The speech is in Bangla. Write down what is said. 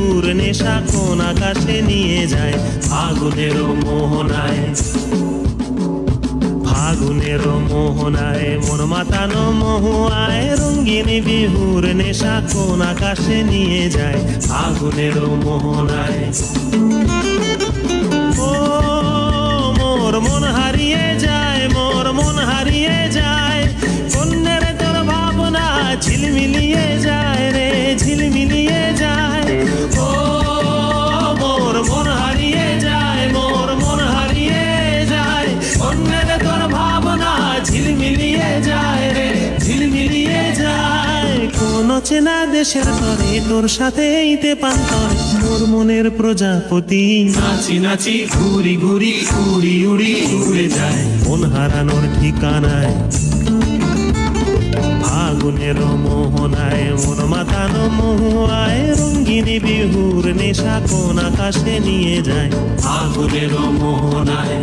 বিহুর নেশা কোন আকাশে নিয়ে যায় ফাগুনের মোহনায়। ফাগুনের মোহনায় মন মাতানো মহুয়ায় রঙিন বিহুর নেশা কোন আকাশে নিয়ে যায় ফাগুনের মোহনায়। ও মোর মন হারিয়ে যায়, মোর মন হারিয়ে যায়, কন্যের তোর ভাবনা ঝিলমিলিয়ে যায় রে ঝিলমিলিয়ে যায়। ও মোর মন হারিয়ে যায়, মোর মন হারিয়ে যায়, কন্যের তোর ভাবনা ঝিলমিলিয়ে যায় রে ঝিলমিলিয়ে যায়। কোন চেনা দেশের তরে তোর সাথে ইতে পান্তরে মোর মনের প্রজাপতি নাচি নাচি ঘুরি ঘুরি উড়ি উড়ি উড়ে যায় মন হারানোর ঠিকানায়। ফাগুনের মোহনায় মন মাতানো মহুয়ায় রঙ্গিনী বিহুর নেশা কোন আকাশে নিয়ে যায় ফাগুনের মোহনায়।